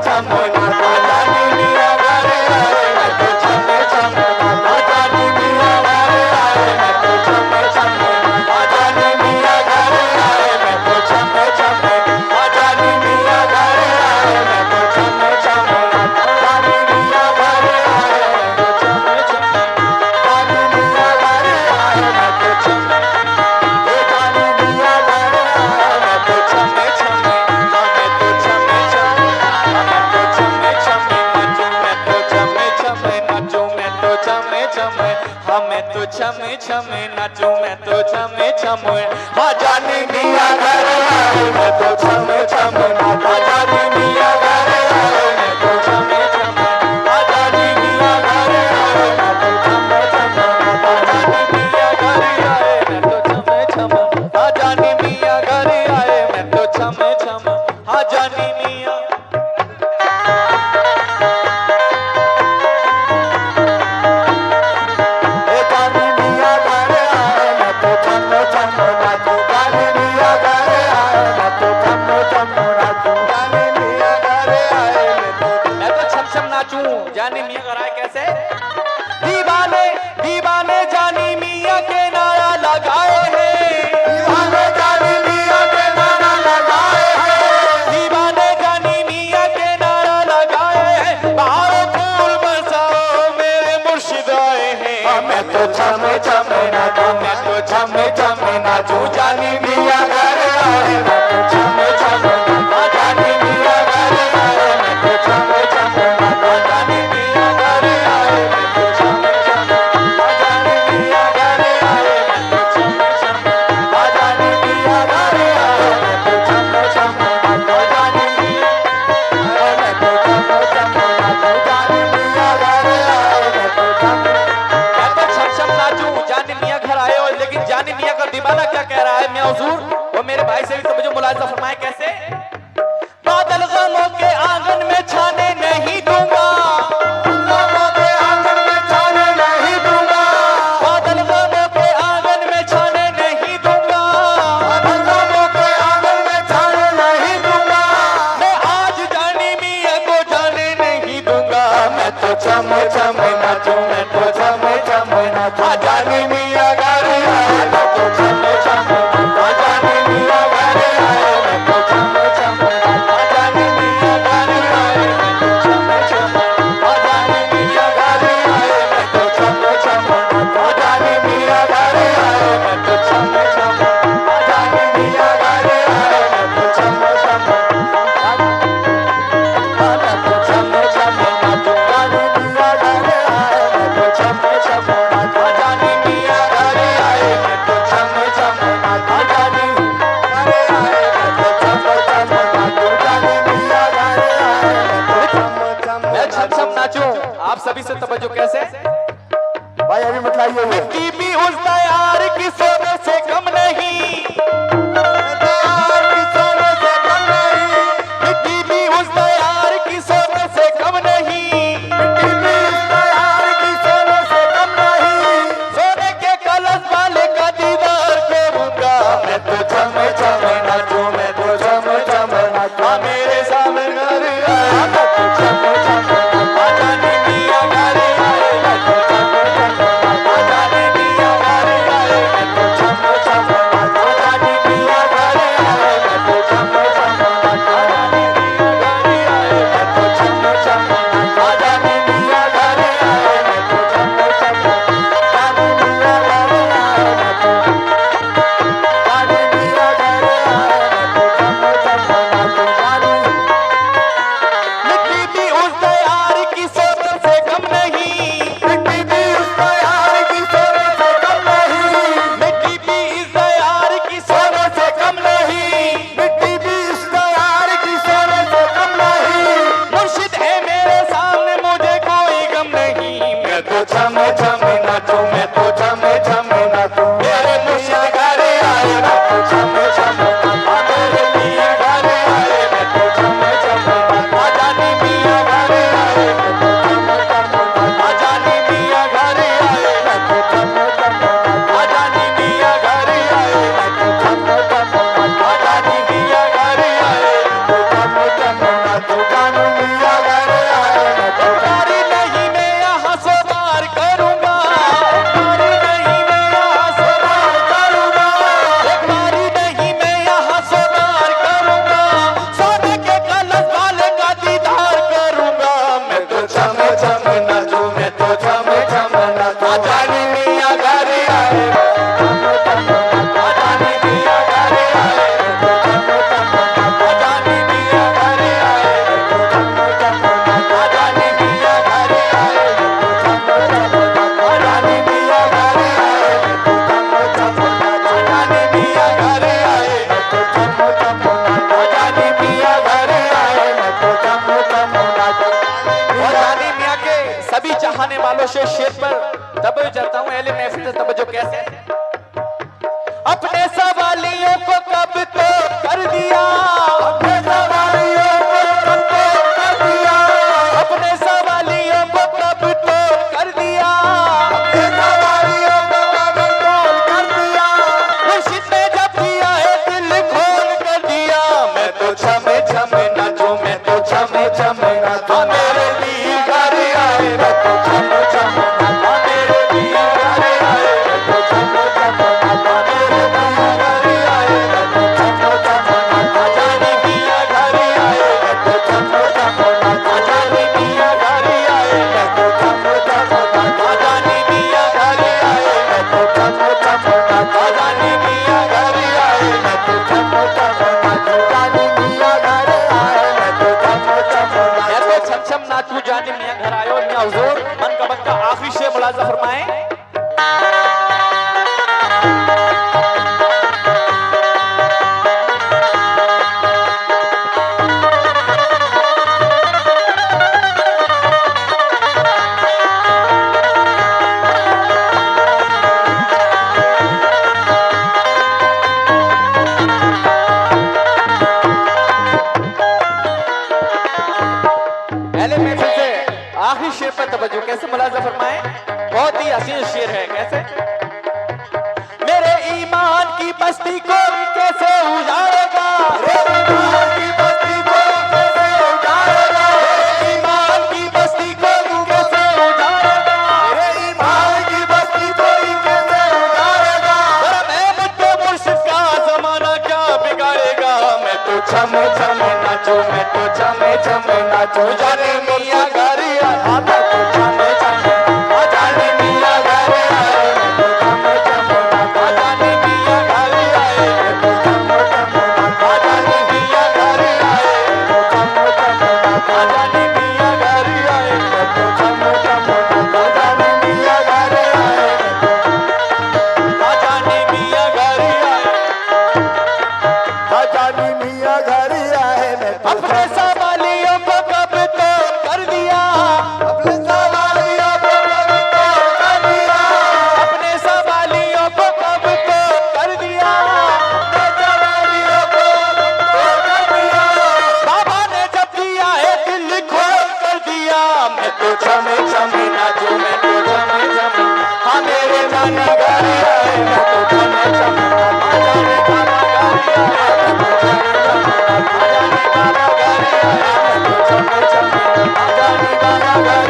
छम नाचूं जानी मियाँ घर आए मैं तो छम छम नाचूं जानी मियाँ घर आए मैं तो छम छम नाचूं जानी मियाँ घर आए मैं तो छम छम जानी मियाँ घर आए मैं तो छम छम जानी मियाँ घर आए मैं तो छम छम जानी मियाँ घर आए मैं तो छम जानी मियाँ घर आए मैं तो छम छम मैं तो छम छम मैं तो छम छम नाचूं मैं तो छम छम नाचूं मैं तो छम छम हाँ मैं तो छम छम नाचूं मैं तो छम छम हाँ जानी मियाँ घर आए मैं तो छम छम नाचूं जानी मियाँ घर आए मैं तो छम छम हाँ जानी मियाँ घर आए मैं तो छम छम जानी मियाँ घर आए मैं तो छम छम हाँ जानी मियाँ घर आए मैं तो छम छम हाँ जानी मियाँ जानी मियाँ घर आए मैं तो छम छम नाचूं जानी मियाँ घर आए मैं तो छम छम नाचूं जानी मियाँ घर आए मैं तो छम छम नाचूं जानी मियाँ घर आए कैसे दीवाने दीवाने जानी मियाँ के नारा लगाए हैं दीवाने जानी मियाँ के नारा लगाए हैं दीवाने जानी मियाँ के नारा लगाए हैं बाहर फूल बरसाओ मेरे मुर्शिद आए हैं मैं तो छम छम नाचूं मैं तो छम छम नाचूं जानी मियाँ घर आए मैं तो छम छम नाचूं जानी मियाँ घर आए मैं तो छम छम नाचूं जानी मियाँ घर आए मैं तो छम छम जानी मियाँ घर आए मैं तो छम छम जानी मियाँ घर आए मैं तो छम छम नाचूं जानी मियाँ मैं तो छम छम नाचूं जानी मियाँ घर आए मैं तो छम छम नाचूं जानी मियाँ घर आए और लेकिन जानी मियाँ का दीवाना क्या कह रहा है मियाँ हुजूर वो मेरे भाई से भी समझो मुलाहिजा फरमाए कैसे बादल गमों के आंगन में छाने नहीं दूंगा गमों के आंगन में छाने नहीं दूंगा बादल गमों के आंगन में छाने नहीं दूंगा बादल गमों के आंगन में छाने नहीं दूंगा मैं आज जानी मियाँ को जाने नहीं दूंगा मैं तो छम छम नाचूं मैं तो छम छम नाचूं जानी मियाँ घर आए मैं तो छम छम जानी मियाँ घर आए मैं तो छम छम जानी मियाँ घर आए मैं तो छम छम जानी मियाँ घर आए मैं तो छम छम जानी मियाँ घर आए मैं तो छम छम जानी मियाँ घर आए मैं तो छम छम मैं तो छम छम नाचूं जानी मियाँ घर आए मैं तो छम छम जानी मियाँ घर आए मैं तो छम छम जानी घर आए मैं तो छम छम जानी मियाँ घर आए मैं तो छम छम मैं छम छम नाचूं आप सभी से तवज्जो कैसे भाई अभी मतलाइए हुए मिट्टी भी उस यार की सोने से कम नहीं यार की सोने से कम नहीं मिट्टी भी उस यार की सोने से कम नहीं मिट्टी भी उस यार की सोने से कम नहीं सोने के कलश वाले का दीदार करूंगा मैं तो छम छम नाचूं मैं तो छम छम नाचूं मेरे सामने घर आए मैं तो छम छम जानी मियाँ घर आए मैं तो छम छम जानी सभी चाहने वालों से शेर पर तवज्जो चाहता हूँ, अहले महफिल से तवज्जो कैसे? अपने सवालियों को कब तो कर दिया, अपने सवालियों को कब तो कर दिया, अपने सवालियों को कब तो कर दिया, अपने सवालियों को कब तो कर दिया। मुर्शिद ने जब दिया है दिल खोल कर दिया, मैं तो छम छम नाचूं, मैं तो छम छम नाचूं, मेरे दी घर आए, मैं तो छम छम नाचूं, मेरे दी घर आए, मैं तो छम छम नाचूं, मेरे दी घर आए, मैं तो छम छम नाचूं, जानी मियां घर आए, मैं तो छम छम नाचूं, जानी मियां घर आए, मैं तो छम छम नाचूं, जानी मियां घर आए, मैं तो छम छम नाचूं, जानी मियां घर आए, मैं तो छम छम नाचूं, जानी मियां घर आए, मैं तो छम छम मैं तो छम छम नाचूं, जानी मियां घर आए। और मियां हुजूर मन का बन का आखिरी शेर मुलाजा फरमाएं। पहले महफिल से आखिरी शेर पर तवज्जो कैसे मुलाजा फरमाएं? बहुत ही हसीन शेर है। कैसे? मेरे ईमान की बस्ती को कैसे उजाड़ेगा, ईमान की बस्ती को कैसे उजाड़ेगा, ईमान की बस्ती को कैसे उजाड़ेगा, ईमान की बस्ती को कैसे उजाड़ेगा। जरा महमूद को मुर्शिद का जमाना क्या बिगाड़ेगा, मैं तो छम छम नाचूं, मैं तो छम छम नाचूं, जाने मियां घर आए, मैं तो छम छम नाचूं, जाने मियां घर आए, मैं तो छम छम नाचूं, जाने मियां घर आए, मैं तो छम छम नाचूं, जाने मियां घर आए, मैं तो छम छम नाचूं, जाने मियां घर आए, मैं तो छम छम नाचूं, जाने मियां घर आए, जाने मियां घर आए। जानी मियां घर आए, मैं तो अपने सवालियों को कब तो कर दिया, अपने सवालियों को कब तो कर दिया, अपने सवालियों को कब तो कर दिया, अपने सवालियों को कब तो कर दिया। बाबा ने जब दिया है दिल खोल कर दिया, मैं तो छम छम नाचूं, मैं तो छम छम, हाँ मेरे नानी घर आए, मैं तो छम छम नाचूं, जाने बाबा घर आए, मैं तो छम छम नाचूं, जाने बाबा घर आए, मैं तो छम छम नाचूं, जाने बाबा घर